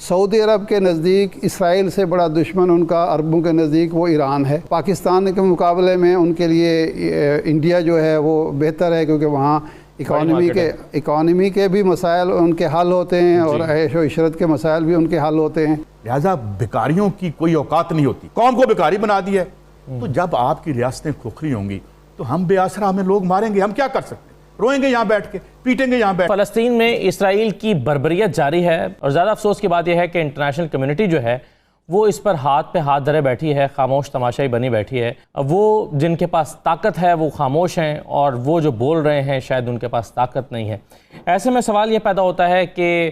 سعودی عرب کے نزدیک اسرائیل سے بڑا دشمن ان کا عربوں کے نزدیک وہ ایران ہے۔ پاکستان کے مقابلے میں ان کے لیے انڈیا جو ہے وہ بہتر ہے، کیونکہ وہاں اکانومی کے بھی مسائل ان کے حل ہوتے ہیں اور عیش و عشرت کے مسائل بھی ان کے حل ہوتے ہیں۔ لہٰذا بیکاریوں کی کوئی اوقات نہیں ہوتی، قوم کو بیکاری بنا دی ہے۔ تو جب آپ کی ریاستیں کھوکھری ہوں گی تو ہم بے آسرا ہمیں لوگ ماریں گے، ہم کیا کر سکتے ہیں؟ روئیں گے یہاں بیٹھ کے، پیٹیں گے یہاں بیٹھ۔ فلسطین میں اسرائیل کی بربریت جاری ہے، اور زیادہ افسوس کی بات یہ ہے کہ انٹرنیشنل کمیونٹی جو ہے وہ اس پر ہاتھ پہ ہاتھ دھرے بیٹھی ہے، خاموش تماشائی بنی بیٹھی ہے۔ وہ جن کے پاس طاقت ہے وہ خاموش ہیں، اور وہ جو بول رہے ہیں شاید ان کے پاس طاقت نہیں ہے۔ ایسے میں سوال یہ پیدا ہوتا ہے کہ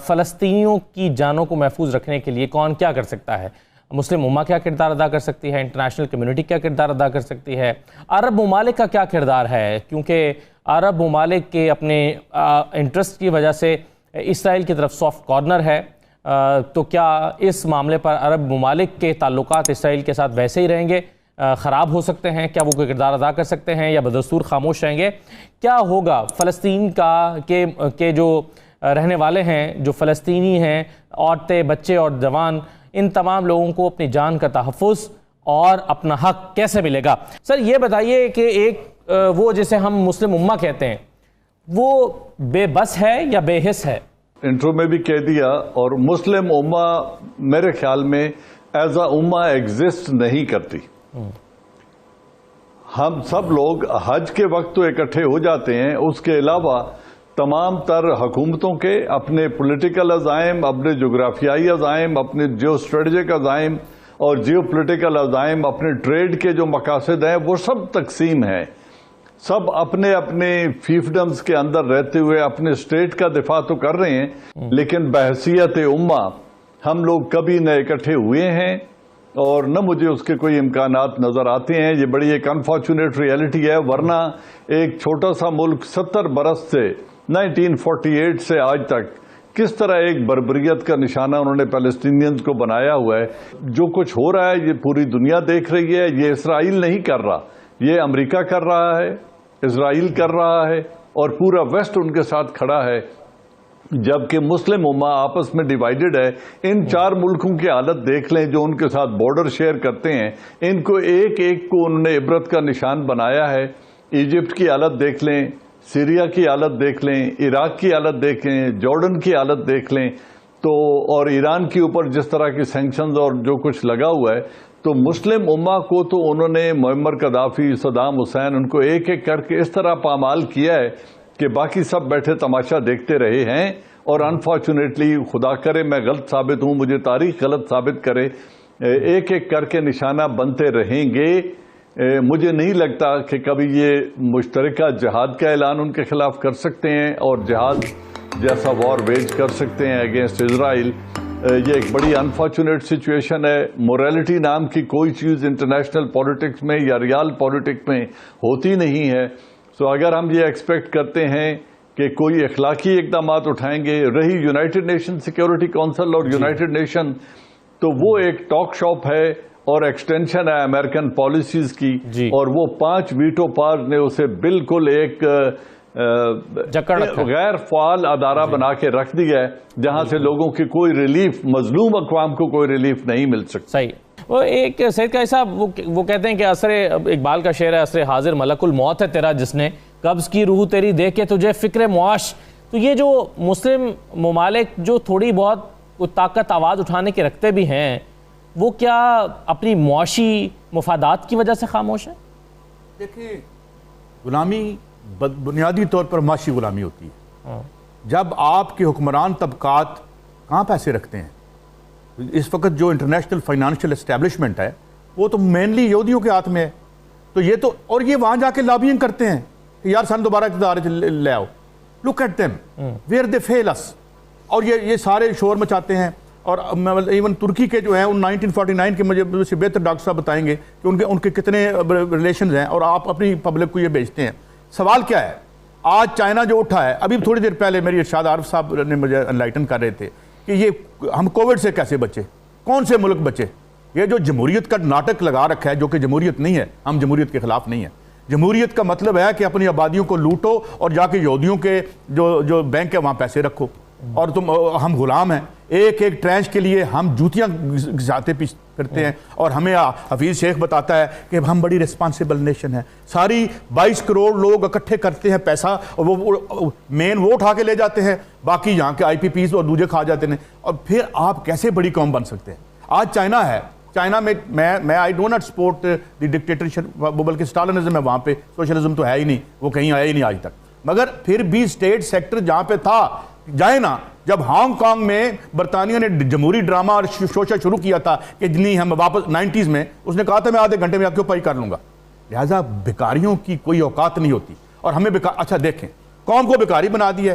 فلسطینیوں کی جانوں کو محفوظ رکھنے کے لیے کون کیا کر سکتا ہے؟ مسلم امہ کیا کردار ادا کر سکتی ہے؟ انٹرنیشنل کمیونٹی کیا کردار ادا کر سکتی ہے؟ عرب ممالک کا کیا کردار ہے؟ کیونکہ عرب ممالک کے اپنے انٹرسٹ کی وجہ سے اسرائیل کی طرف سافٹ کارنر ہے، تو کیا اس معاملے پر عرب ممالک کے تعلقات اسرائیل کے ساتھ ویسے ہی رہیں گے، خراب ہو سکتے ہیں؟ کیا وہ کوئی کردار ادا کر سکتے ہیں یا بدستور خاموش رہیں گے؟ کیا ہوگا فلسطین کا کہ جو رہنے والے ہیں، جو فلسطینی ہیں، عورتیں، بچے اور جوان، ان تمام لوگوں کو اپنی جان کا تحفظ اور اپنا حق کیسے ملے گا؟ سر یہ بتائیے کہ ایک وہ جسے ہم مسلم امہ کہتے ہیں وہ بے بس ہے یا بے حس ہے؟ انٹرو میں بھی کہہ دیا، اور مسلم امہ میرے خیال میں ایز اے امہ ایگزسٹ نہیں کرتی۔ ہم سب لوگ حج کے وقت تو اکٹھے ہو جاتے ہیں، اس کے علاوہ تمام تر حکومتوں کے اپنے پولیٹیکل عزائم، اپنے جغرافیائی عزائم، اپنے جیو اسٹریٹجک عزائم اور جیو پولیٹیکل عزائم، اپنے ٹریڈ کے جو مقاصد ہیں وہ سب تقسیم ہیں۔ سب اپنے اپنے فیفڈمز کے اندر رہتے ہوئے اپنے اسٹیٹ کا دفاع تو کر رہے ہیں، لیکن بحیثیت امہ ہم لوگ کبھی نہ اکٹھے ہوئے ہیں اور نہ مجھے اس کے کوئی امکانات نظر آتے ہیں۔ یہ بڑی ایک انفارچونیٹ ریئلٹی ہے، ورنہ ایک چھوٹا سا ملک 70 برس سے 1948 سے آج تک کس طرح ایک بربریت کا نشانہ انہوں نے فلسطینینز کو بنایا ہوا ہے۔ جو کچھ ہو رہا ہے یہ پوری دنیا دیکھ رہی ہے، یہ اسرائیل نہیں کر رہا، یہ امریکہ کر رہا ہے، اسرائیل کر رہا ہے، اور پورا ویسٹ ان کے ساتھ کھڑا ہے، جبکہ مسلم امہ آپس میں ڈیوائیڈڈ ہے۔ ان 4 ملکوں کی حالت دیکھ لیں جو ان کے ساتھ بارڈر شیئر کرتے ہیں، ان کو ایک ایک کو انہوں نے عبرت کا نشان بنایا ہے۔ ایجپٹ کی حالت دیکھ لیں، سیریا کی حالت دیکھ لیں، عراق کی حالت دیکھ لیں، جارڈن کی حالت دیکھ لیں، تو اور ایران کے اوپر جس طرح کی سینکشنز اور جو کچھ لگا ہوا ہے، تو مسلم امہ کو تو انہوں نے معمر قذافی، صدام حسین، ان کو ایک ایک کر کے اس طرح پامال کیا ہے کہ باقی سب بیٹھے تماشا دیکھتے رہے ہیں۔ اور انفارچونیٹلی، خدا کرے میں غلط ثابت ہوں، مجھے تاریخ غلط ثابت کرے، ایک ایک کر کے نشانہ بنتے رہیں گے۔ مجھے نہیں لگتا کہ کبھی یہ مشترکہ جہاد کا اعلان ان کے خلاف کر سکتے ہیں اور جہاد جیسا وار ویج کر سکتے ہیں اگینسٹ اسرائیل۔ یہ ایک بڑی انفارچونیٹ سچویشن ہے۔ موریلٹی نام کی کوئی چیز انٹرنیشنل پولیٹکس میں یا ریال پولیٹکس میں ہوتی نہیں ہے۔ سو اگر ہم یہ ایکسپیکٹ کرتے ہیں کہ کوئی اخلاقی اقدامات اٹھائیں گے، رہی یونائٹڈ نیشن سیکیورٹی کونسل اور یونائٹڈ نیشن، تو وہ ایک ٹاک شاپ ہے اور ایکسٹینشن ہے امریکن پالیسیز کی، اور وہ 5 ویٹو پاورز نے اسے بالکل ایک غیر فعال ادارہ بنا کے رکھ دیا ہے، جہاں سے لوگوں کی کوئی ریلیف، مظلوم اقوام کو کوئی ریلیف نہیں مل سکتی۔ صحیح۔ وہ ایک سید قاضی صاحب وہ کہتے ہیں کہ عصر اقبال کا شعر ہے، عصر حاضر ملک الموت ہے تیرا جس نے قبض کی روح تیری دے کے تجھے فکر معاش۔ تو یہ جو مسلم ممالک جو تھوڑی بہت طاقت آواز اٹھانے کے رکھتے بھی ہیں، وہ کیا اپنی معاشی مفادات کی وجہ سے خاموش ہیں؟ دیکھیں، غلامی بنیادی طور پر معاشی غلامی ہوتی ہے۔ جب آپ کے حکمران طبقات کہاں پیسے رکھتے ہیں؟ اس وقت جو انٹرنیشنل فائنانشل اسٹیبلشمنٹ ہے وہ تو مینلی یہودیوں کے ہاتھ میں ہے، تو یہ تو، اور یہ وہاں جا کے لابینگ کرتے ہیں کہ یار سن دوبارہ اقتدار لے آؤ، look at them where they fail us, اور یہ سارے شور مچاتے ہیں۔ اور ایون ترکی کے جو ہیں ان 1949 کے مجھے بہتر ڈاکٹر صاحب بتائیں گے کہ ان کے کتنے ریلیشنز ہیں، اور آپ اپنی پبلک کو یہ بھیجتے ہیں۔ سوال کیا ہے؟ آج چائنا جو اٹھا ہے، ابھی تھوڑی دیر پہلے میری ارشاد عارف صاحب نے مجھے انلائٹن کر رہے تھے کہ یہ ہم کووڈ سے کیسے بچے، کون سے ملک بچے؟ یہ جو جمہوریت کا ناٹک لگا رکھا ہے، جو کہ جمہوریت نہیں ہے، ہم جمہوریت کے خلاف نہیں ہیں۔ جمہوریت کا مطلب ہے کہ اپنی آبادیوں کو لوٹو اور جا کے یہودیوں کے جو بینک ہے وہاں پیسے رکھو۔ اور ہم غلام ہیں. ایک ایک ٹرینچ کے لیے ہم جوتیاں گھساتے پھرتے ہیں, اور ہمیں حفیظ شیخ بتاتا ہے کہ ہم بڑی ریسپانسیبل نیشن ہیں. ساری 22 کروڑ لوگ اکٹھے کرتے ہیں پیسہ, اور وہ مین وہ اٹھا کے لے جاتے ہیں, باقی یہاں کے IPPs اور دوسرے کھا جاتے ہیں. اور پھر آپ کیسے بڑی قوم بن سکتے ہیں؟ آج چائنا ہے, چائنا میں I do not support the dictatorship, بلکہ اسٹالنزم ہے وہاں پہ, سوشلزم تو ہے ہی نہیں, وہ کہیں آیا ہی نہیں آج تک. مگر پھر بھی اسٹیٹ سیکٹر جہاں پہ تھا, جائے نا, جب ہانگ کانگ میں برطانیہ نے جمہوری ڈرامہ اور شوشہ شروع کیا تھا کہ نہیں ہم واپس 90s میں, اس نے کہا تھا میں آدھے گھنٹے میں آکیوپائی کر لوں گا. لہٰذا بیکاریوں کی کوئی اوقات نہیں ہوتی, اور ہمیں اچھا دیکھیں قوم کو بیکاری بنا دی ہے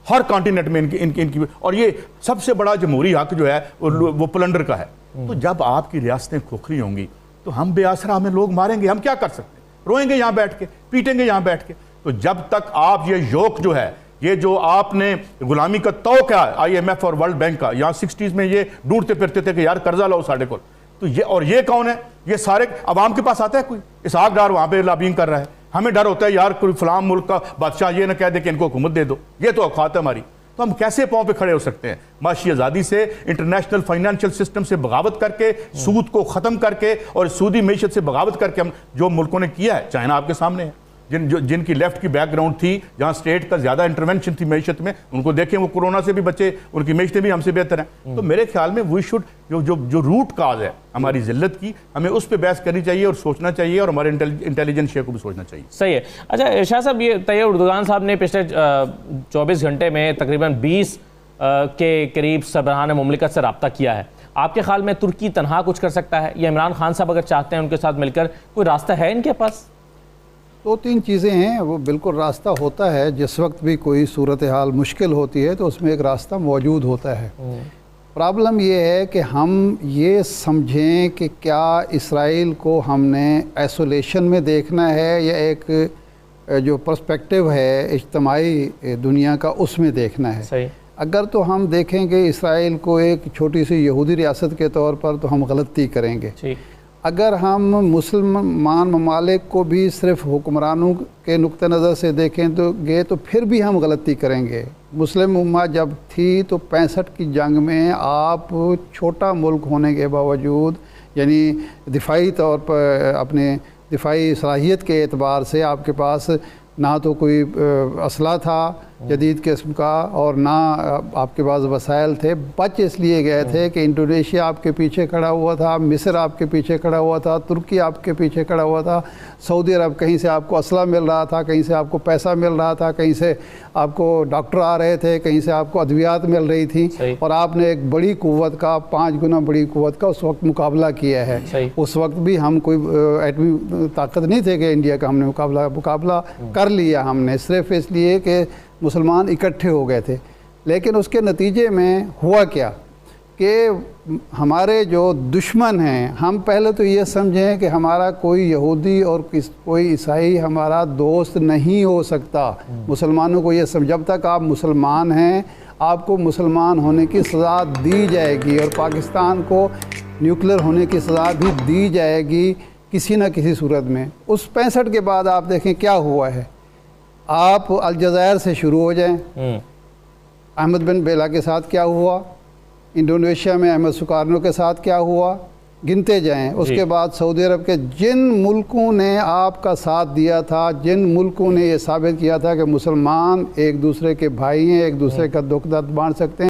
ہر کانٹیننٹ میں ان کی, اور یہ سب سے بڑا جمہوری حق جو ہے وہ پلنڈر کا ہے. تو جب آپ کی ریاستیں کھوکھری ہوں گی تو ہم بے آسرا, ہمیں لوگ ماریں گے, ہم کیا کر سکتے ہیں؟ روئیں گے یہاں بیٹھ کے, پیٹیں گے یہاں بیٹھ کے. تو جب تک آپ یہ یوک جو ہے, یہ جو آپ نے غلامی کا توق ہے IMF اور ورلڈ بینک کا, یہاں 60s میں یہ ڈھونڈتے پھرتے تھے کہ یار قرضہ لاؤ ساڑھے کو, تو یہ کون ہے؟ یہ سارے عوام کے پاس آتا ہے کوئی؟ اسحاق ڈار وہاں پہ لابینگ کر رہا ہے. ہمیں ڈر ہوتا ہے یار کوئی فلاں ملک کا بادشاہ یہ نہ کہہ دے کہ ان کو حکومت دے دو, یہ تو اوقات ہے ہماری. تو ہم کیسے پاؤں پہ کھڑے ہو سکتے ہیں؟ معاشی آزادی سے, انٹرنیشنل فائنینشیل سسٹم سے بغاوت کر کے, سود کو ختم کر کے, اور سودی معیشت سے بغاوت کر کے ہم جو ملکوں نے کیا ہے, چائنا آپ کے سامنے ہے, جن کی لیفٹ کی بیک گراؤنڈ تھی, جہاں اسٹیٹ کا زیادہ انٹرونشن تھی معیشت میں, ان کو دیکھیں وہ کورونا سے بھی بچے, ان کی معیشتیں بھی ہم سے بہتر ہیں. تو میرے خیال میں وی شوڈ جو روٹ کاز ہے ہماری ذلت کی, ہمیں اس پہ بحث کرنی چاہیے اور سوچنا چاہیے, اور ہمارے انٹیلیجنس شیئر کو بھی سوچنا چاہیے. صحیح ہے. اچھا شاہ صاحب, یہ طیب اردگان صاحب نے پچھلے 24 گھنٹے میں تقریباً 20 کے قریب سربراہان مملکت سے رابطہ کیا ہے. آپ کے خیال میں ترکی تنہا کچھ کر سکتا ہے, یا عمران خان صاحب اگر چاہتے ہیں ان کے ساتھ مل کر کوئی راستہ ہے ان کے پاس؟ 2-3 چیزیں ہیں, وہ بالکل راستہ ہوتا ہے. جس وقت بھی کوئی صورتحال مشکل ہوتی ہے تو اس میں ایک راستہ موجود ہوتا ہے. پرابلم یہ ہے کہ ہم یہ سمجھیں کہ کیا اسرائیل کو ہم نے ایسولیشن میں دیکھنا ہے, یا ایک جو پرسپیکٹیو ہے اجتماعی دنیا کا, اس میں دیکھنا ہے. صحیح. اگر تو ہم دیکھیں کہ اسرائیل کو ایک چھوٹی سی یہودی ریاست کے طور پر, تو ہم غلطی کریں گے. اگر ہم مسلمان ممالک کو بھی صرف حکمرانوں کے نقطہ نظر سے دیکھیں تو پھر بھی ہم غلطی کریں گے. مسلم امت جب تھی تو 65 کی جنگ میں آپ چھوٹا ملک ہونے کے باوجود, یعنی دفاعی طور پر اپنے دفاعی صلاحیت کے اعتبار سے آپ کے پاس نہ تو کوئی اسلحہ تھا جدید قسم کا, اور نہ آپ کے پاس وسائل تھے. بچ اس لیے گئے تھے کہ انڈونیشیا آپ کے پیچھے کھڑا ہوا تھا, مصر آپ کے پیچھے کھڑا ہوا تھا, ترکی آپ کے پیچھے کھڑا ہوا تھا, سعودی عرب کہیں سے آپ کو اسلحہ مل رہا تھا, کہیں سے آپ کو پیسہ مل رہا تھا, کہیں سے آپ کو ڈاکٹر آ رہے تھے, کہیں سے آپ کو ادویات مل رہی تھیں, اور آپ نے ایک بڑی قوت کا 5 گنا بڑی قوت کا اس وقت مقابلہ کیا ہے. اس وقت بھی ہم کوئی ایٹمی طاقت نہیں تھے کہ انڈیا کا ہم نے مقابلہ کر لیا ہم نے, صرف اس لیے کہ مسلمان اکٹھے ہو گئے تھے. لیکن اس کے نتیجے میں ہوا کیا کہ ہمارے جو دشمن ہیں, ہم پہلے تو یہ سمجھیں کہ ہمارا کوئی یہودی اور کوئی عیسائی ہمارا دوست نہیں ہو سکتا. مسلمانوں کو یہ جب تک آپ مسلمان ہیں آپ کو مسلمان ہونے کی سزا دی جائے گی, اور پاکستان کو نیوکلیر ہونے کی سزا بھی دی جائے گی کسی نہ کسی صورت میں. اس 65 کے بعد آپ دیکھیں کیا ہوا ہے. آپ الجزائر سے شروع ہو جائیں, احمد بن بیلا کے ساتھ کیا ہوا, انڈونیشیا میں احمد سکارنو کے ساتھ کیا ہوا, گنتے جائیں. اس کے بعد سعودی عرب کے جن ملکوں نے آپ کا ساتھ دیا تھا, جن ملکوں نے یہ ثابت کیا تھا کہ مسلمان ایک دوسرے کے بھائی ہیں, ایک دوسرے کا دکھ درد بانٹ سکتے ہیں,